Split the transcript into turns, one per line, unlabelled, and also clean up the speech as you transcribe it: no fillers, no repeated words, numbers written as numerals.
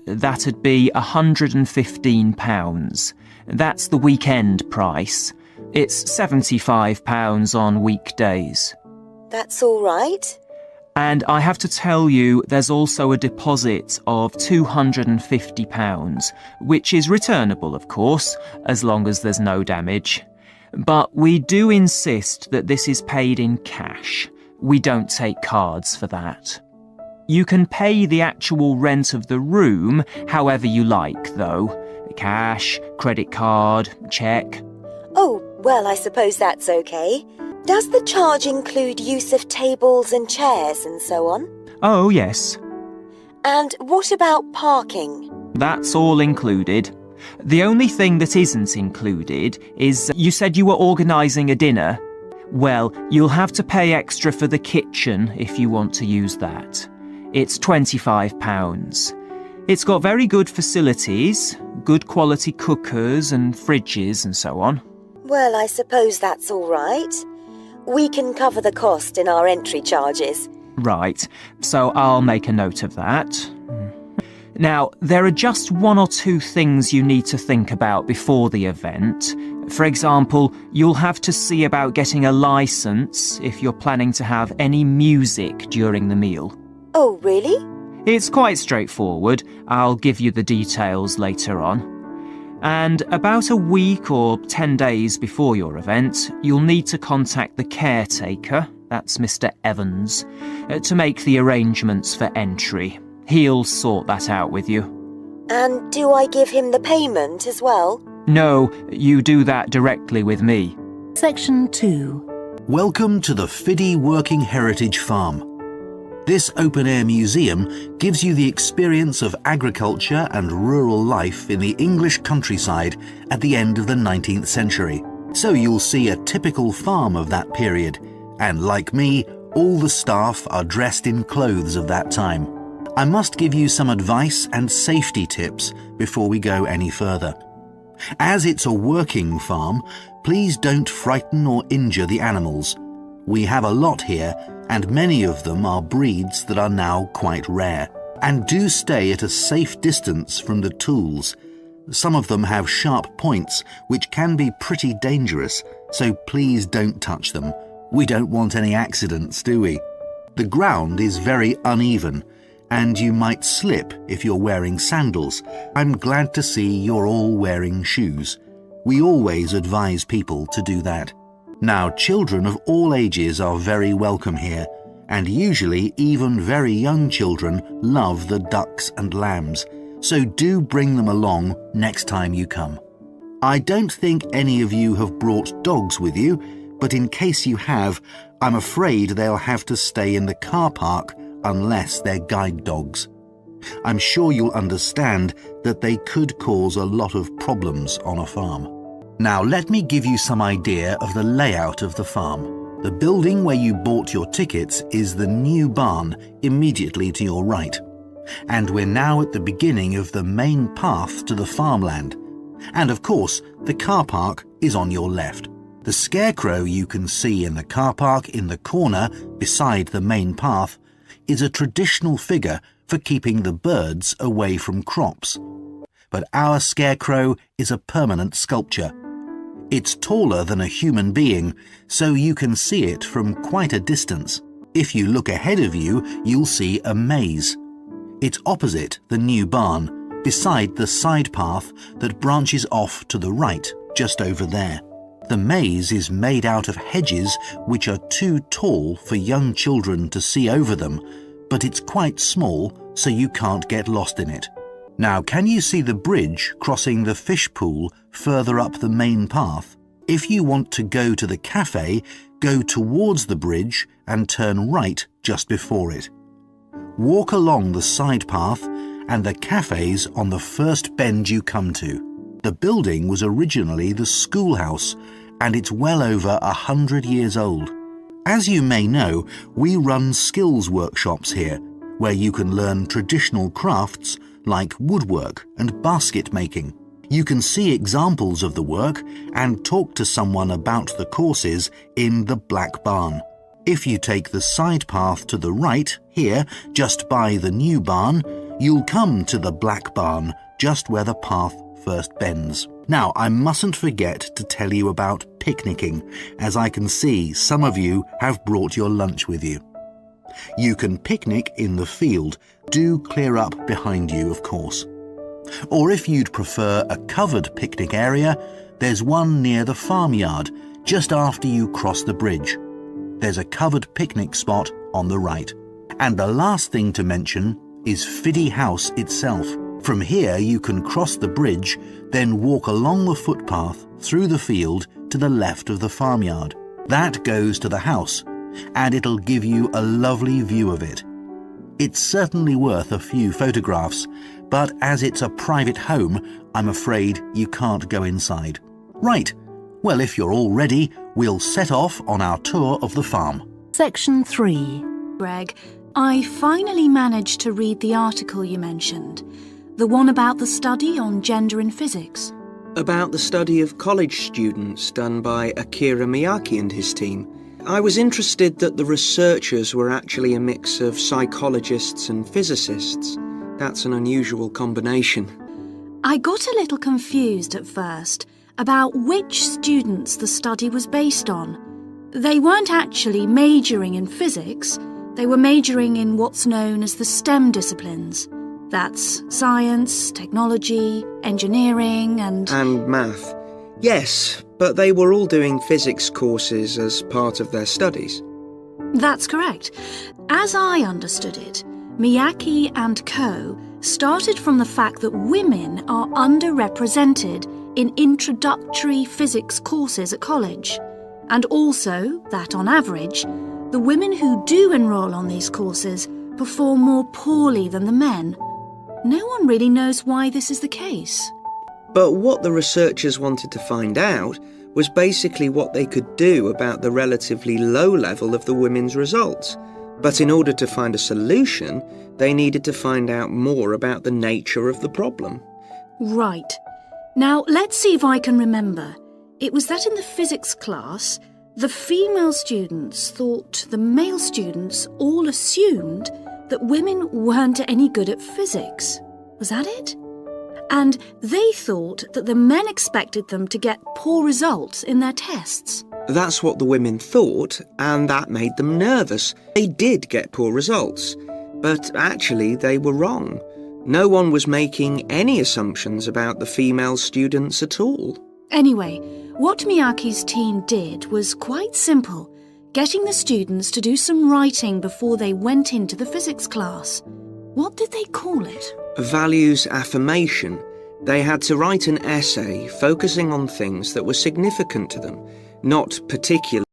That'd be £115. That's the weekend price. It's £75 on weekdays.
That's all right.
And I have to tell you, there's also a deposit of £250, which is returnable, of course, as long as there's no damage. But we do insist that this is paid in cash. We don't take cards for that. You can pay the actual rent of the room however you like, though. Cash, credit card, cheque.
Oh, well, I suppose that's okay. Does the charge include use of tables and chairs and so on?
Oh, yes.
And what about parking?
That's all included. The only thing that isn't included is you said you were organising a dinner. Well, you'll have to pay extra for the kitchen if you want to use that. It's £25. It's got very good facilities, good quality cookers and fridges and so on.
Well, I suppose that's all right. We can cover the cost in our entry charges.
Right, so I'll make a note of that. Now, there are just one or two things you need to think about before the event. For example, you'll have to see about getting a licence if you're planning to have any music during the meal.
Oh, really?
It's quite straightforward. I'll give you the details later on. And about a week or 10 days before your event, you'll need to contact the caretaker, that's Mr. Evans, to make the arrangements for entry. He'll sort that out with you.
And do I give him the payment as well?
No, you do that directly with me.
Section 2.
Welcome to the Fiddy Working Heritage Farm. This open-air museum gives you the experience of agriculture and rural life in the English countryside at the end of the 19th century. So you'll see a typical farm of that period, and like me, all the staff are dressed in clothes of that time. I must give you some advice and safety tips before we go any further. As it's a working farm, please don't frighten or injure the animals. We have a lot here, and many of them are breeds that are now quite rare. And do stay at a safe distance from the tools. Some of them have sharp points, which can be pretty dangerous, so please don't touch them. We don't want any accidents, do we? The ground is very uneven, and you might slip if you're wearing sandals. I'm glad to see you're all wearing shoes. We always advise people to do that. Now, children of all ages are very welcome here, and usually even very young children love the ducks and lambs, so do bring them along next time you come. I don't think any of you have brought dogs with you, but in case you have, I'm afraid they'll have to stay in the car park unless they're guide dogs. I'm sure you'll understand that they could cause a lot of problems on a farm. Now let me give you some idea of the layout of the farm. The building where you bought your tickets is the new barn immediately to your right. And we're now at the beginning of the main path to the farmland. And of course, the car park is on your left. The scarecrow you can see in the car park in the corner beside the main path is a traditional figure for keeping the birds away from crops. But our scarecrow is a permanent sculpture. It's taller than a human being, so you can see it from quite a distance. If you look ahead of you, you'll see a maze. It's opposite the new barn, beside the side path that branches off to the right, just over there. The maze is made out of hedges which are too tall for young children to see over them, but it's quite small, so you can't get lost in it. Now, can you see the bridge crossing the fish pool further up the main path? If you want to go to the cafe, go towards the bridge and turn right just before it. Walk along the side path and the cafe's on the first bend you come to. The building was originally the schoolhouse, and it's well over 100 years old. As you may know, we run skills workshops here, where you can learn traditional crafts like woodwork and basket making. You can see examples of the work and talk to someone about the courses in the Black Barn. If you take the side path to the right, here, just by the new barn, You'll come to the black barn just where the path first bends. Now, I mustn't forget to tell you about picnicking, as I can see some of you have brought your lunch with you. You can picnic in the field. Do clear up behind you, of course. Or if you'd prefer a covered picnic area, there's one near the farmyard, just after you cross the bridge. There's a covered picnic spot on the right. And the last thing to mention is Fiddy House itself. From here you can cross the bridge, then walk along the footpath through the field to the left of the farmyard. That goes to the house, and it'll give you a lovely view of it. It's certainly worth a few photographs, but as it's a private home, I'm afraid you can't go inside. Right, well, if you're all ready, we'll set off on our tour of the farm.
Section 3. Greg, I finally managed to read the article you mentioned. The one about the study on gender in physics.
About the study of college students done by Akira Miyake and his team. I was interested that the researchers were actually a mix of psychologists and physicists. That's an unusual combination.
I got a little confused at first about which students the study was based on. They weren't actually majoring in physics. They were majoring in what's known as the STEM disciplines. That's science, technology, engineering and
math. Yes, but they were all doing physics courses as part of their studies.
That's correct. As I understood it, Miyake and co. started from the fact that women are underrepresented in introductory physics courses at college, and also that on average, the women who do enroll on these courses perform more poorly than the men. No one really knows why this is the case.
But what the researchers wanted to find out was basically what they could do about the relatively low level of the women's results. But in order to find a solution, they needed to find out more about the nature of the problem.
Right. Now, let's see if I can remember. It was that in the physics class, the female students thought the male students all assumed that women weren't any good at physics. Was that it? And they thought that the men expected them to get poor results in their tests.
That's what the women thought, and that made them nervous. They did get poor results, but actually they were wrong. No one was making any assumptions about the female students at all.
Anyway, what Miyake's team did was quite simple, getting the students to do some writing before they went into the physics class. What did they call it?
Values affirmation. They had to write an essay focusing on things that were significant to them, not particular